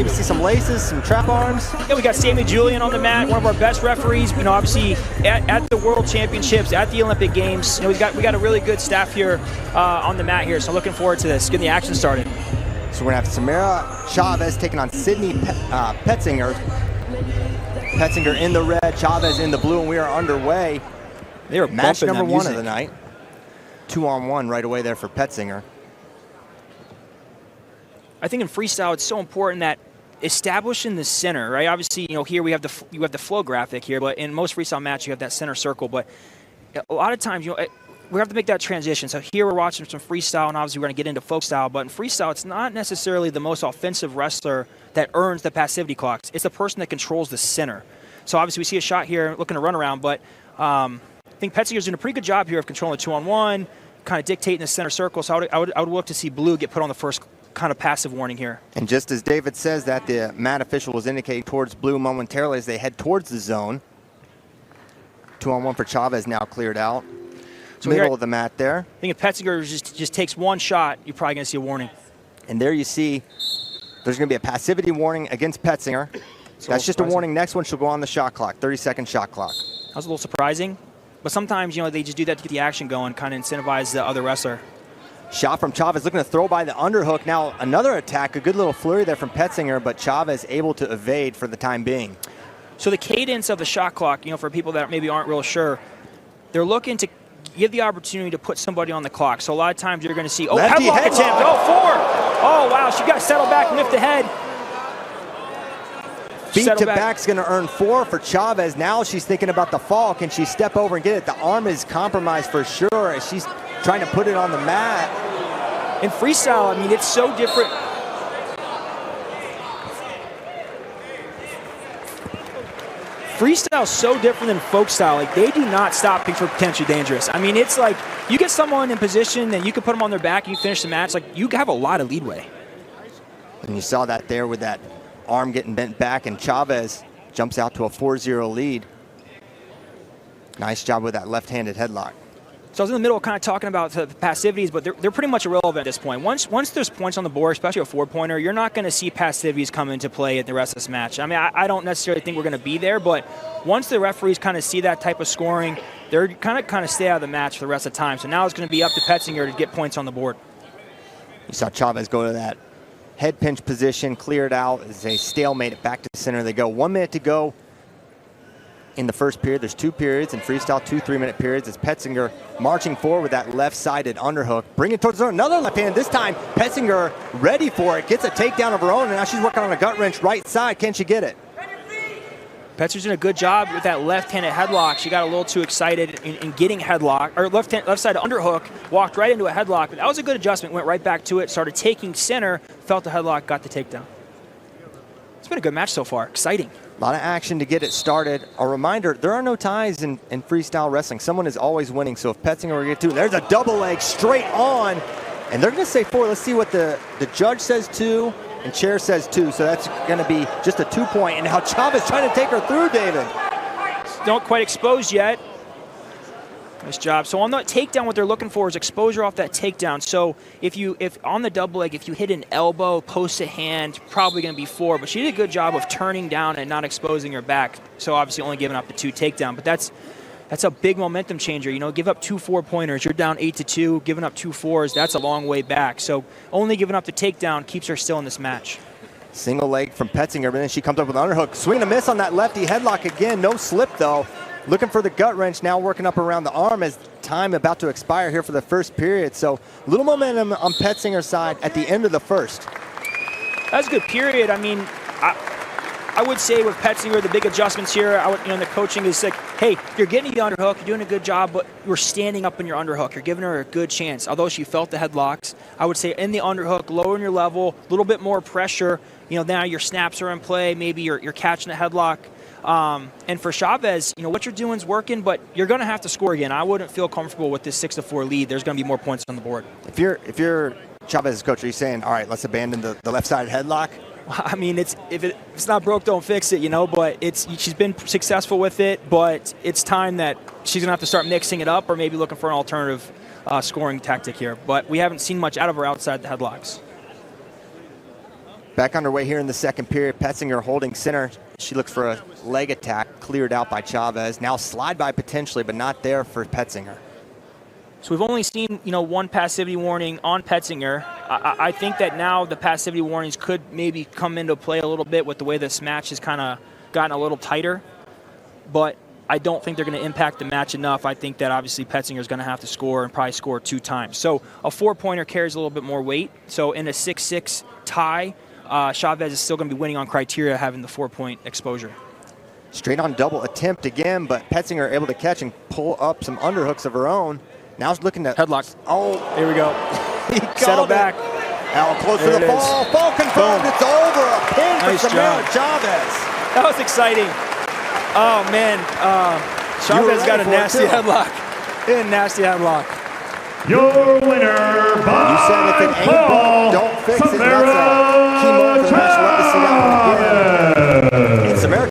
maybe see some laces, some trap arms. Yeah, we got Sammy Julian on the mat, one of our best referees. You know, obviously at the World Championships, at the Olympic Games. You know, we got a really good staff here on the mat here. So looking forward to this, getting the action started. So we're gonna have Samara Chavez taking on Sydney Petzinger. Petzinger in the red, Chavez in the blue, and we are underway. They are match number 1 of the night. 2-on-1 right away there for Petzinger. I think in freestyle it's so important that establishing the center, right? Obviously, you know, here you have the flow graphic here, but in most freestyle matches you have that center circle. But a lot of times, you know, we have to make that transition. So here we're watching some freestyle, and obviously we're going to get into folk style. But in freestyle, it's not necessarily the most offensive wrestler that earns the passivity clocks. It's the person that controls the center. So obviously we see a shot here looking to run around, but I think Petzinger's doing a pretty good job here of controlling the 2-on-1, kind of dictating the center circle. So I would look to see blue get put on the first kind of passive warning here. And just as David says that, the mat official was indicating towards blue momentarily as they head towards the zone. 2-on-1 for Chavez now cleared out. So middle of the mat there. I think if Petzinger just takes one shot, you're probably going to see a warning. And there you see there's going to be a passivity warning against Petzinger. That's just a warning. Next one, she'll go on the shot clock, 30-second shot clock. That was a little surprising. But sometimes, you know, they just do that to get the action going, kind of incentivize the other wrestler. Shot from Chavez, looking to throw by the underhook. Now another attack, a good little flurry there from Petzinger, but Chavez able to evade for the time being. So the cadence of the shot clock, you know, for people that maybe aren't real sure, they're looking to give the opportunity to put somebody on the clock. So a lot of times you're going to see, oh, lefty headlock head attempt, oh, 4. Oh, wow, she got to settle back and lift the head. Feet to back's going to earn 4 for Chavez. Now she's thinking about the fall. Can she step over and get it? The arm is compromised for sure as she's trying to put it on the mat. In freestyle, I mean, it's so different. Freestyle is so different than folk style. Like, they do not stop things for potentially dangerous. I mean, it's like you get someone in position and you can put them on their back and you finish the match. Like, you have a lot of leadway. And you saw that there with that arm getting bent back, and Chavez jumps out to a 4-0 lead. Nice job with that left-handed headlock. So I was in the middle kind of talking about the passivities, but they're pretty much irrelevant at this point. Once there's points on the board, especially a 4-pointer, you're not going to see passivities come into play at the rest of this match. I mean, I don't necessarily think we're going to be there, but once the referees kind of see that type of scoring, they're kind of stay out of the match for the rest of the time. So now it's going to be up to Petsinger to get points on the board. You saw Chavez go to that head pinch position, cleared out as they stalemate it back to center. They go 1 minute to go in the first period. There's 2 periods in freestyle, 2 3-minute periods. As Petsinger marching forward with that left-sided underhook, bring it towards her. Another left hand. This time Petsinger ready for it, gets a takedown of her own, and now she's working on a gut wrench right side. Can she get it? Petzinger's doing a good job with that left-handed headlock. She got a little too excited in getting headlock, or left side underhook, walked right into a headlock. But that was a good adjustment. Went right back to it, started taking center, felt the headlock, got the takedown. It's been a good match so far. Exciting. A lot of action to get it started. A reminder, there are no ties in freestyle wrestling. Someone is always winning, so if Petzinger were to get 2, there's a double leg straight on, and they're going to say 4. Let's see what the judge says 2 and chair says 2, so that's going to be just a 2-point. And now Chavez trying to take her through, David. Don't quite exposed yet. Nice job. So on that takedown, what they're looking for is exposure off that takedown. So if on the double leg, if you hit an elbow, post a hand, probably going to be 4. But she did a good job of turning down and not exposing her back. So obviously only giving up the 2 takedown. But that's a big momentum changer. You know, give up 2 4-pointers. You're down 8-2. Giving up 2 4s, that's a long way back. So only giving up the takedown keeps her still in this match. Single leg from Petzinger, but then she comes up with an underhook. Swing and a miss on that lefty headlock again. No slip though. Looking for the gut wrench, now working up around the arm as time about to expire here for the first period. So a little momentum on Petzinger's side at the end of the first. That's a good period. I mean, I would say with Petzinger, the big adjustments here, the coaching is like, hey, you're getting the underhook, you're doing a good job, but you're standing up in your underhook. You're giving her a good chance. Although she felt the headlocks, I would say in the underhook, lowering your level, a little bit more pressure. You know, now your snaps are in play. Maybe you're catching a headlock. And for Chavez, you know, what you're doing is working, but you're going to have to score again. I wouldn't feel comfortable with this 6-4 lead. There's going to be more points on the board. If you're Chavez's coach, are you saying, all right, let's abandon the left-sided headlock? I mean, if it's not broke, don't fix it, you know, but she's been successful with it, but it's time that she's going to have to start mixing it up or maybe looking for an alternative scoring tactic here. But we haven't seen much out of her outside the headlocks. Back underway here in the second period. Petsinger holding center. She looks for a leg attack, cleared out by Chavez. Now slide by potentially, but not there for Petsinger. So we've only seen, one passivity warning on Petzinger. I think that now the passivity warnings could maybe come into play a little bit with the way this match has kind of gotten a little tighter. But I don't think they're going to impact the match enough. I think that obviously Petzinger is going to have to score and probably score 2 times. So a 4-pointer carries a little bit more weight. So in a 6-6 tie, Chavez is still going to be winning on criteria having the 4-point exposure. Straight on double attempt again, but Petsinger able to catch and pull up some underhooks of her own. Now she's looking at headlock. Oh, here we go. Settle back. Now close to the fall. Fall confirmed. Boom. It's over. A pin for Samara Chavez. That was exciting. Oh man, Chavez got a nasty headlock. A nasty headlock. Your winner by you said if it ain't broke, don't fix it. That's a key moment